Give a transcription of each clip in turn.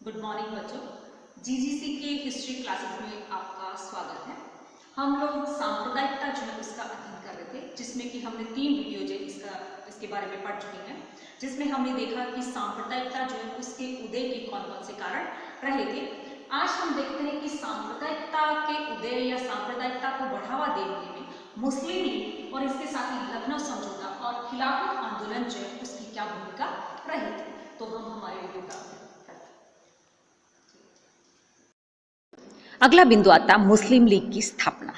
Good morning बच्चों। GGC के history classes में आपका स्वागत है। हम लोग सांप्रदायिकता जो है उसका अध्ययन कर रहे थे, जिसमें कि हमने 3 वीडियो जो इसके बारे में पढ़ चुके हैं, जिसमें हमने देखा कि सांप्रदायिकता जो है उसके उदय के कौन कौन से कारण रहे थे। आज हम देखते हैं कि सांप्रदायिकता के उदय या सांप्रदायिकता को बढ़ावा देने में मुस्लिम लीग और इसके साथ ही लखनऊ समझौता और खिलाफत आंदोलन जो है उसकी क्या भूमिका रही थी। तो हम हमारे वीडियो का अगला बिंदु आता मुस्लिम लीग की स्थापना,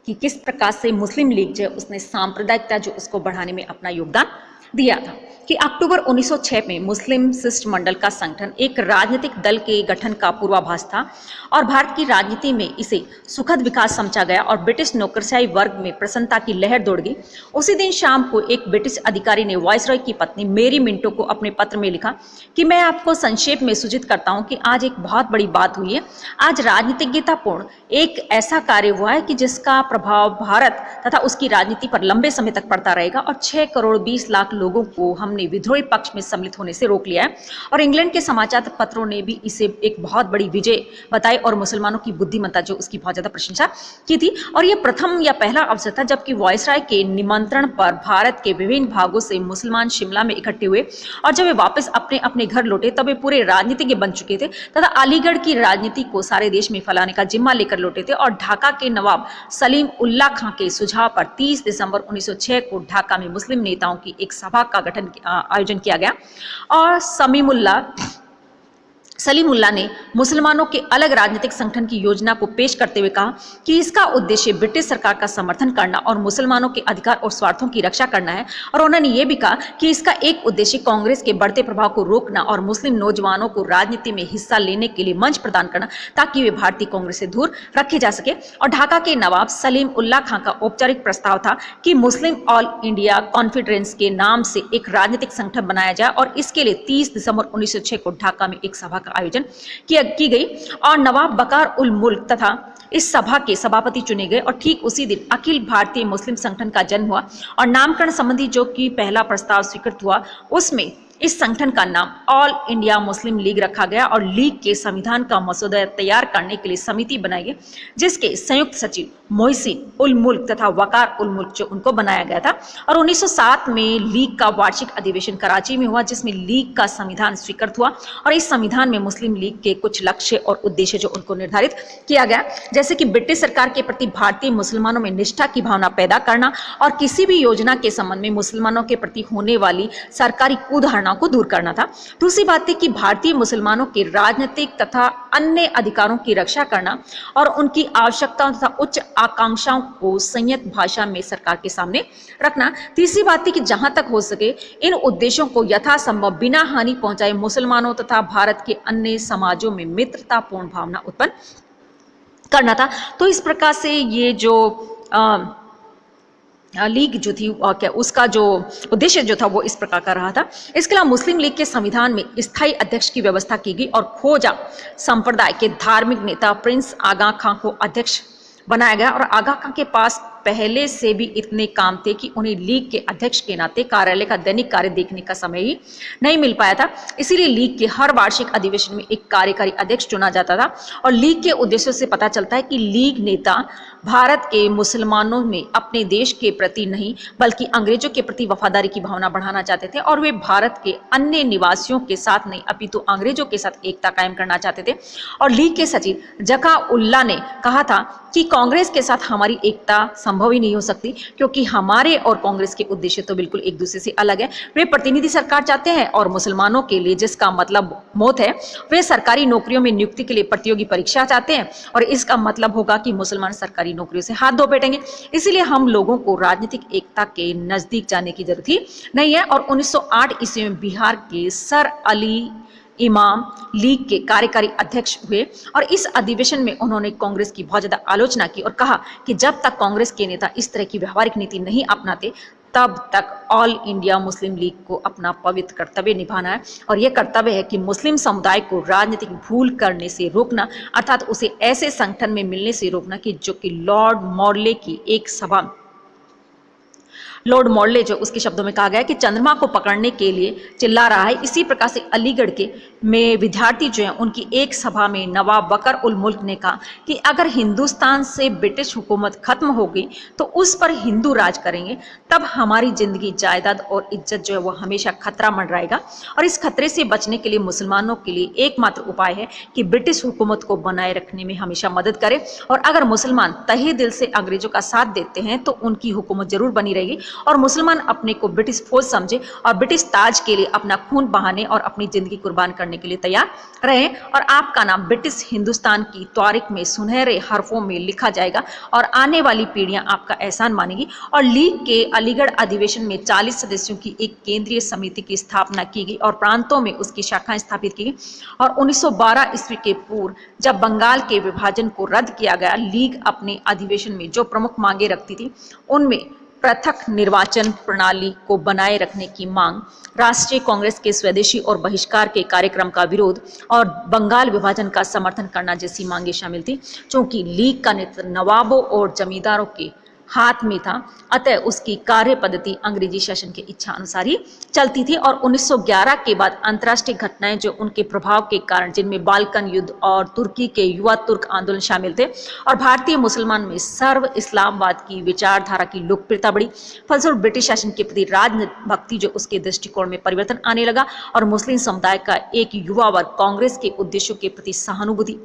कि किस प्रकार से मुस्लिम लीग जो उसने सांप्रदायिकता जो उसको बढ़ाने में अपना योगदान दिया था। कि अक्टूबर 1906 में मुस्लिम शिष्टमंडल का संगठन एक राजनीतिक दल के गठन का पूर्वाभास था और भारत की राजनीति में इसे सुखद विकास समझा गया और ब्रिटिश नौकरशाही वर्ग में प्रसन्नता की लहर दौड़ गई। उसी दिन शाम को एक ब्रिटिश अधिकारी ने वायसरॉय की पत्नी मेरी मिंटो को अपने पत्र में लिखा कि मैं आपको संक्षेप में सूचित करता हूं कि आज एक बहुत बड़ी बात हुई है। आज राजनीतिज्ञतापूर्ण एक ऐसा कार्य हुआ है कि जिसका प्रभाव भारत तथा उसकी राजनीति पर लंबे समय तक पड़ता रहेगा और 6 करोड़ 20 लाख लोगों को हमने विद्रोही पक्ष में सम्मिलित होने से रोक लिया है। और इंग्लैंड के समाचार पत्रों ने भी इसे एक बहुत बड़ी विजय बताई और मुसलमानों की बुद्धिमत्ता जो उसकी बहुत ज्यादा प्रशंसा की थी। और यह प्रथम या पहला अवसर था जबकि वायसराय के निमंत्रण पर भारत के विभिन्न भागों से मुसलमान शिमला में इकट्ठे हुए और जब वे वापस अपने अपने घर लौटे तब वे पूरे राजनीतिज्ञ बन चुके थे तथा अलीगढ़ की राजनीति को सारे देश में फैलाने का जिम्मा लेकर लौटे थे। और ढाका के नवाब सलीम उल्लाह खां के सुझाव पर 30 दिसंबर 1906 को ढाका में मुस्लिम नेताओं की एक सभा का आयोजन किया गया और सलीमुल्लाह ने मुसलमानों के अलग राजनीतिक संगठन की योजना को पेश करते हुए कहा कि इसका उद्देश्य ब्रिटिश सरकार का समर्थन करना और मुसलमानों के अधिकार और स्वार्थों की रक्षा करना है। और उन्होंने ये भी कहा कि इसका एक उद्देश्य कांग्रेस के बढ़ते प्रभाव को रोकना और मुस्लिम नौजवानों को राजनीति में हिस्सा लेने के लिए मंच प्रदान करना ताकि वे भारतीय कांग्रेस से दूर रखे जा सके। और ढाका के नवाब सलीम उल्लाह खां का औपचारिक प्रस्ताव था कि मुस्लिम ऑल इंडिया कॉन्फ्रेंस के नाम से एक राजनीतिक संगठन बनाया जाए और इसके लिए 30 दिसंबर 1906 को ढाका में एक सभा का आयोजन की गई और नवाब बकार उल मुल्क तथा इस सभा के सभापति चुने गए। और ठीक उसी दिन अखिल भारतीय मुस्लिम संगठन का जन्म हुआ और नामकरण संबंधी जो कि पहला प्रस्ताव स्वीकृत हुआ उसमें इस संगठन का नाम ऑल इंडिया मुस्लिम लीग रखा गया और लीग के संविधान का मसौदा तैयार करने के लिए समिति बनाई गई जिसके संयुक्त सचिव मोहसिन उल मुल्क तथा वकार उल मुल्क जो उनको बनाया गया था। और 1907 में लीग का वार्षिक अधिवेशन कराची में हुआ जिसमें लीग का संविधान स्वीकृत हुआ और इस संविधान में मुस्लिम लीग के कुछ लक्ष्य और उद्देश्य जो उनको निर्धारित किया गया, जैसे कि ब्रिटिश सरकार के प्रति भारतीय मुसलमानों में निष्ठा की भावना पैदा करना और किसी भी योजना के संबंध में मुसलमानों के प्रति होने वाली सरकारी कुधारणा को दूर करना था। दूसरी बात है कि भारतीय मुसलमानों के राजनीतिक तथा अन्य अधिकारों की रक्षा करना और उनकी आवश्यकताओं तथा उच्च आकांक्षाओं को संयत भाषा में सरकार के सामने रखना। तीसरी बात है कि जहां तक हो सके इन उद्देश्यों को यथासंभव बिना हानि पहुंचाए मुसलमानों तथा भारत के अन्य समाजों में मित्रतापूर्ण भावना उत्पन्न करना था। तो इस प्रकार से ये जो लीग जो थी क्या उसका जो उद्देश्य जो था वो इस प्रकार का रहा था। इसके अलावा मुस्लिम लीग के संविधान में स्थायी अध्यक्ष की व्यवस्था की गई और खोजा संप्रदाय के धार्मिक नेता प्रिंस आगा खां को अध्यक्ष बनाया गया। और आगा खां के पास पहले से भी इतने काम थे कि उन्हें लीग के अध्यक्ष के नाते कार्यालय का दैनिक कार्य देखने का समय ही नहीं मिल पाया था। इसीलिए लीग के हर वार्षिक अधिवेशन में एक कार्यकारी अध्यक्ष चुना जाता था। और लीग के उद्देश्यों से पता चलता है कि लीग नेता भारत के मुसलमानों में अपने देश के प्रति नहीं बल्कि अंग्रेजों के प्रति वफादारी की भावना बढ़ाना चाहते थे और वे भारत के अन्य निवासियों के साथ नहीं अपितु अंग्रेजों के साथ एकता कायम करना चाहते थे। और लीग के सचिव जका उल्लाह ने कहा था कि कांग्रेस के साथ हमारी एकता संभव ही नहीं हो सकती क्योंकि हमारे और कांग्रेस के उद्देश्य तो बिल्कुल एक दूसरे से अलग है। वे प्रतिनिधि सरकार चाहते हैं और मुसलमानों के लिए जिसका मतलब मौत है, वे सरकारी नौकरियों में नियुक्ति के लिए प्रतियोगी परीक्षा चाहते हैं और इसका मतलब होगा कि मुसलमान सरकारी नौकरियों से हाथ धो बैठेंगे। इसीलिए हम लोगों को राजनीतिक एकता के नजदीक जाने की जरूरत ही नहीं है। और 1908 ईस्वी में बिहार के सर अली इमाम लीग के कार्यकारी अध्यक्ष हुए और इस अधिवेशन में उन्होंने कांग्रेस की बहुत ज्यादा आलोचना की और कहा कि जब तक कांग्रेस के नेता इस तरह की व्यवहारिक नीति नहीं अपनाते तब तक ऑल इंडिया मुस्लिम लीग को अपना पवित्र कर्तव्य निभाना है। और यह कर्तव्य है कि मुस्लिम समुदाय को राजनीतिक भूल करने से रोकना, अर्थात उसे ऐसे संगठन में मिलने से रोकना कि जो कि लॉर्ड मॉर्ले की एक सभा लॉर्ड मॉडले जो उसके शब्दों में कहा गया कि चंद्रमा को पकड़ने के लिए चिल्ला रहा है। इसी प्रकार से अलीगढ़ के में विद्यार्थी जो हैं उनकी एक सभा में नवाब बकर उल मुल्क ने कहा कि अगर हिंदुस्तान से ब्रिटिश हुकूमत खत्म हो गई तो उस पर हिंदू राज करेंगे, तब हमारी जिंदगी, जायदाद और इज्जत जो है वो हमेशा खतरा मंडराएगा। और इस खतरे से बचने के लिए मुसलमानों के लिए एकमात्र उपाय है कि ब्रिटिश हुकूमत को बनाए रखने में हमेशा मदद करें, और अगर मुसलमान तहे दिल से अंग्रेजों का साथ देते हैं तो उनकी हुकूमत जरूर बनी रहेगी और मुसलमान अपने को ब्रिटिश फौज समझे और ब्रिटिश ताज के लिए अपना खून बहाने और अपनी जिंदगी कुर्बान करने के लिए तैयार रहें, और आपका नाम ब्रिटिश हिंदुस्तान की तारीख में सुनहरे हरफों में लिखा जाएगा और आने वाली पीढ़ियां आपका एहसान मानेगी। और लीग के अलीगढ़ अधिवेशन में 40 सदस्यों की एक केंद्रीय समिति की स्थापना की गई और प्रांतों में उसकी शाखाएं स्थापित की गई। और 1912 ईस्वी के पूर्व जब बंगाल के विभाजन को रद्द किया गया, लीग अपने अधिवेशन में जो प्रमुख मांगे रखती थी उनमें पृथक निर्वाचन प्रणाली को बनाए रखने की मांग, राष्ट्रीय कांग्रेस के स्वदेशी और बहिष्कार के कार्यक्रम का विरोध और बंगाल विभाजन का समर्थन करना जैसी मांगे शामिल थी। क्योंकि लीग का नेतृत्व नवाबों और जमींदारों के हाथ में था, अतः उसकी कार्य पद्धति अंग्रेजी शासन की इच्छा अनुसार ही चलती थी। और 1911 के बाद अंतर्राष्ट्रीय घटनाएं जो उनके प्रभाव के कारण, जिनमें बाल्कन युद्ध और तुर्की के युवा तुर्क आंदोलन शामिल थे, और भारतीय मुसलमान में सर्व इस्लामवाद की विचारधारा की लोकप्रियता बढ़ी। फलस्वरूप ब्रिटिश शासन के प्रति राजभक्ति जो उसके दृष्टिकोण में परिवर्तन आने लगा और मुस्लिम समुदाय का एक युवा वर्ग कांग्रेस के उद्देश्यों के प्रति सहानुभूति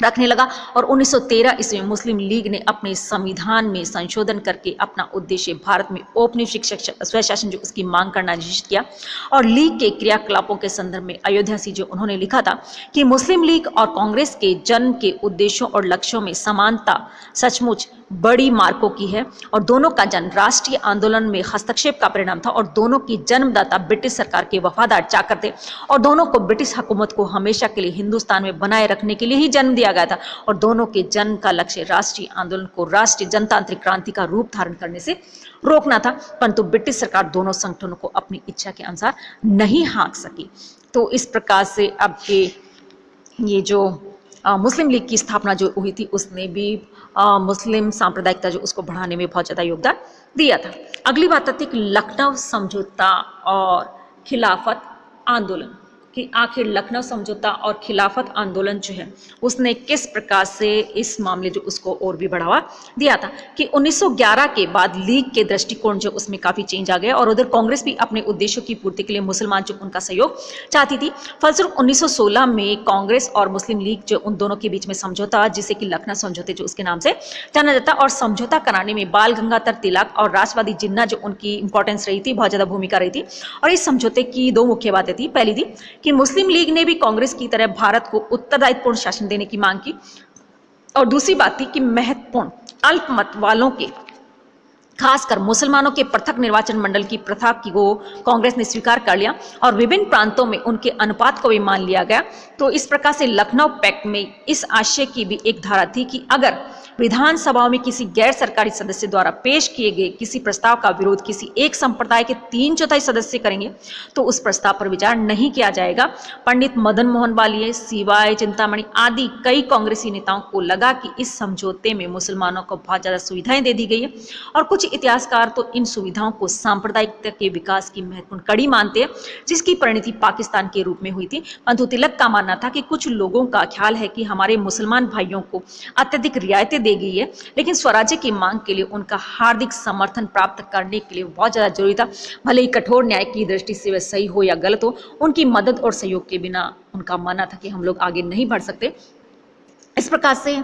रखने लगा। और 1913 ईस्वी में मुस्लिम लीग ने अपने संविधान में संशोधन करके अपना उद्देश्य भारत में औपनिवेशिक स्वशासन जो उसकी मांग करना निश्चित किया। और लीग के क्रियाकलापों के संदर्भ में अयोध्या से जो उन्होंने लिखा था कि मुस्लिम लीग और कांग्रेस के जन्म के उद्देश्यों और लक्ष्यों में समानता सचमुच बड़ी मार्कों की है, और दोनों का जन्म राष्ट्रीय आंदोलन में हस्तक्षेप का परिणाम था, और दोनों की जन्मदाता ब्रिटिश सरकार के वफादार चाकर थे, और दोनों को ब्रिटिश हुकूमत को हमेशा के लिए हिंदुस्तान में बनाए रखने के लिए ही जन्म दिया गया था, और दोनों के जन्म का लक्ष्य राष्ट्रीय आंदोलन को राष्ट्रीय जनतांत्रिक क्रांति का रूप धारण करने से रोकना था। परंतु ब्रिटिश सरकार दोनों संगठनों को अपनी इच्छा के अनुसार नहीं हाँक सकी। तो इस प्रकार से अब ये जो मुस्लिम लीग की स्थापना जो हुई थी उसने भी मुस्लिम सांप्रदायिकता जो उसको बढ़ाने में बहुत ज़्यादा योगदान दिया था। अगली बात आती है कि लखनऊ समझौता और खिलाफत आंदोलन, कि आखिर लखनऊ समझौता और खिलाफत आंदोलन जो है उसने किस प्रकार से इस मामले जो उसको और भी बढ़ावा दिया था। कि 1911 के बाद लीग के दृष्टिकोण जो उसमें काफ़ी चेंज आ गया, और उधर कांग्रेस भी अपने उद्देश्यों की पूर्ति के लिए मुसलमान जो उनका सहयोग चाहती थी। फलस्वरूप 1916 में कांग्रेस और मुस्लिम लीग जो उन दोनों के बीच में समझौता, जिसे कि लखनऊ समझौते जो उसके नाम से जाना जाता, और समझौता कराने में बाल गंगाधर तिलक और राष्ट्रवादी जिन्ना जो उनकी इंपॉर्टेंस रही थी, बहुत ज़्यादा भूमिका रही थी। और इस समझौते की दो मुख्य बातें थी। पहली थी कि मुस्लिम लीग ने भी कांग्रेस की तरह भारत को उत्तरदायित्वपूर्ण शासन देने की मांग की, और दूसरी बात थी कि महत्वपूर्ण अल्पमत वालों के, खासकर मुसलमानों के पृथक निर्वाचन मंडल की प्रथा की को कांग्रेस ने स्वीकार कर लिया और विभिन्न प्रांतों में उनके अनुपात को भी मान लिया गया। तो इस प्रकार से लखनऊ पैक्ट में इस आशय की भी एक धारा थी कि अगर विधानसभाओं में किसी गैर सरकारी सदस्य द्वारा पेश किए गए किसी प्रस्ताव का विरोध किसी एक संप्रदाय के 3/4 सदस्य करेंगे तो उस प्रस्ताव पर विचार नहीं किया जाएगा। पंडित मदन मोहन वालिये, सीवाय चिंतामणि आदि कई कांग्रेसी नेताओं को लगा कि इस समझौते में मुसलमानों को बहुत ज्यादा सुविधाएं दे दी गई है, और कुछ इतिहासकार तो इन सुविधाओं को सांप्रदायिकता के विकास की महत्वपूर्ण कड़ी मानते हैं, जिसकी परिणति पाकिस्तान के रूप में हुई थी। परंतु तिलक का मानना था कि कुछ लोगों का ख्याल है कि हमारे मुसलमान भाइयों को अत्यधिक रियायतें दी गई है, लेकिन स्वराज्य की मांग के लिए उनका हार्दिक समर्थन प्राप्त करने के लिए बहुत ज्यादा जरूरी था। भले ही कठोर न्याय की दृष्टि से वह सही हो या गलत हो, उनकी मदद और सहयोग के बिना उनका मानना था कि हम लोग आगे नहीं बढ़ सकते। इस प्रकार से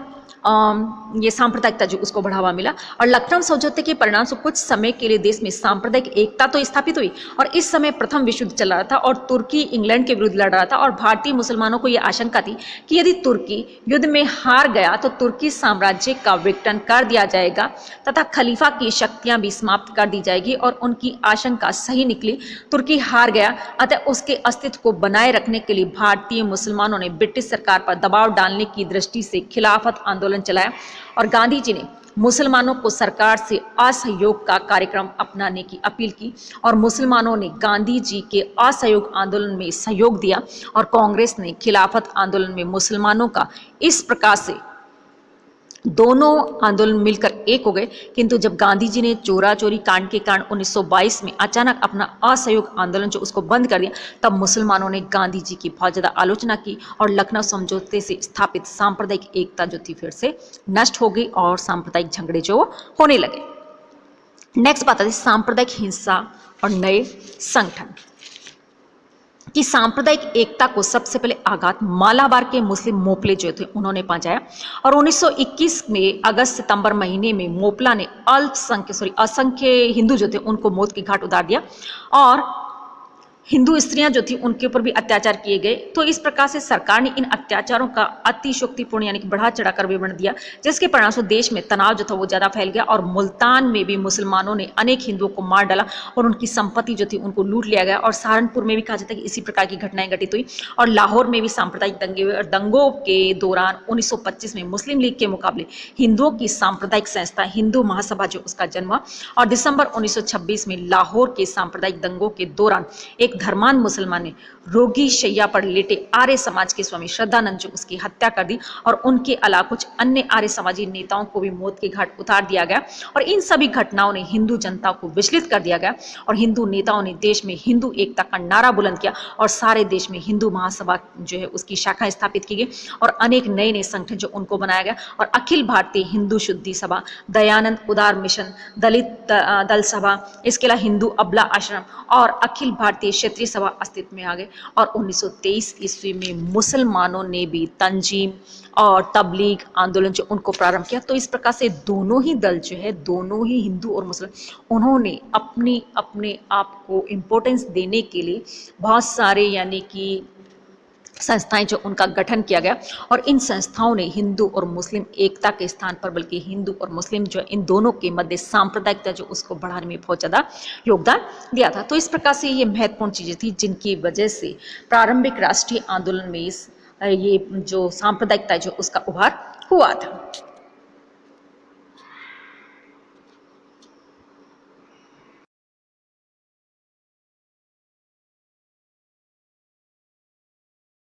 ये सांप्रदायिकता जो उसको बढ़ावा मिला, और लखनऊ समझौते के परिणाम से कुछ समय के लिए देश में सांप्रदायिक एकता तो स्थापित हुई, और इस समय प्रथम विश्व युद्ध चल रहा था और तुर्की इंग्लैंड के विरुद्ध लड़ रहा था, और भारतीय मुसलमानों को यह आशंका थी कि यदि तुर्की युद्ध में हार गया तो तुर्की साम्राज्य का विघटन कर दिया जाएगा तथा खलीफा की शक्तियां भी समाप्त कर दी जाएगी, और उनकी आशंका सही निकली। तुर्की हार गया, अतः उसके अस्तित्व को बनाए रखने के लिए भारतीय मुसलमानों ने ब्रिटिश सरकार पर दबाव डालने की दृष्टि से खिलाफत आंदोलन चलाया, और गांधी जी ने मुसलमानों को सरकार से असहयोग का कार्यक्रम अपनाने की अपील की, और मुसलमानों ने गांधी जी के असहयोग आंदोलन में सहयोग दिया, और कांग्रेस ने खिलाफत आंदोलन में मुसलमानों का इस प्रकार से दोनों आंदोलन मिलकर एक हो गए, किंतु जब गांधी जी ने चोरा चोरी कांड के कारण 1922 में अचानक अपना असहयोग आंदोलन जो उसको बंद कर दिया, तब मुसलमानों ने गांधी जी की बहुत ज़्यादा आलोचना की और लखनऊ समझौते से स्थापित सांप्रदायिक एकता जो थी फिर से नष्ट हो गई और सांप्रदायिक झगड़े जो होने लगे। नेक्स्ट बात आती है सांप्रदायिक हिंसा और नए संगठन कि सांप्रदायिक एकता को सबसे पहले आघात मालाबार के मुस्लिम मोपले जो थे उन्होंने पहुंचाया और 1921 में अगस्त सितंबर महीने में मोपला ने असंख्य हिंदू जो थे उनको मौत की घाट उतार दिया और हिंदू स्त्रियां जो थी उनके ऊपर भी अत्याचार किए गए। तो इस प्रकार से सरकार ने इन अत्याचारों का अतिशयोक्तिपूर्ण यानी कि बढ़ा चढ़ाकर विवरण दिया, जिसके परिणामस्वरूप देश में तनाव जो था वो ज़्यादा फैल गया और मुल्तान में भी मुसलमानों ने अनेक हिंदुओं को मार डाला और उनकी संपत्ति जो थी उनको लूट लिया गया। और सहारनपुर में भी कहा जाता है कि इसी प्रकार की घटनाएं घटित हुई और लाहौर में भी सांप्रदायिक दंगे हुए और दंगों के दौरान 1925 में मुस्लिम लीग के मुकाबले हिंदुओं की सांप्रदायिक संस्था हिंदू महासभा जो उसका जन्म हुआ और दिसंबर 1926 में लाहौर के सांप्रदायिक दंगों के दौरान एक धर्मान मुसलमान ने रोगी शैया पर लेटे आर्य समाज के स्वामी श्रद्धानंद जो उसकी हत्या कर दी और उनके अलावा कुछ अन्य आर्य समाजी नेताओं को भी मौत के घाट उतार दिया गया। और इन सभी घटनाओं ने हिंदू जनता को विचलित कर दिया गया और हिंदू नेताओं ने देश में हिंदू एकता का नारा बुलंद किया और सारे देश में हिंदू महासभा जो है उसकी शाखा स्थापित की गई और अनेक नए नए संगठन जो उनको बनाया गया और अखिल भारतीय हिंदू शुद्धि सभा, दयानंद उदार मिशन, दलित दल सभा, इसके अलावा हिंदू अबला आश्रम और अखिल भारतीय क्षेत्रीय सभा अस्तित्व में आ गए। और 1923 ईस्वी में मुसलमानों ने भी तंजीम और तबलीग आंदोलन जो उनको प्रारंभ किया। तो इस प्रकार से दोनों ही दल जो है, दोनों ही हिंदू और मुस्लिम, उन्होंने अपने आप को इम्पोर्टेंस देने के लिए बहुत सारे यानी कि संस्थाएं जो उनका गठन किया गया और इन संस्थाओं ने हिंदू और मुस्लिम एकता के स्थान पर बल्कि हिंदू और मुस्लिम जो इन दोनों के मध्य सांप्रदायिकता जो उसको बढ़ाने में बहुत ज़्यादा योगदान दिया था। तो इस प्रकार से ये महत्वपूर्ण चीज़ें थी जिनकी वजह से प्रारंभिक राष्ट्रीय आंदोलन में ये जो सांप्रदायिकता जो उसका उभार हुआ था।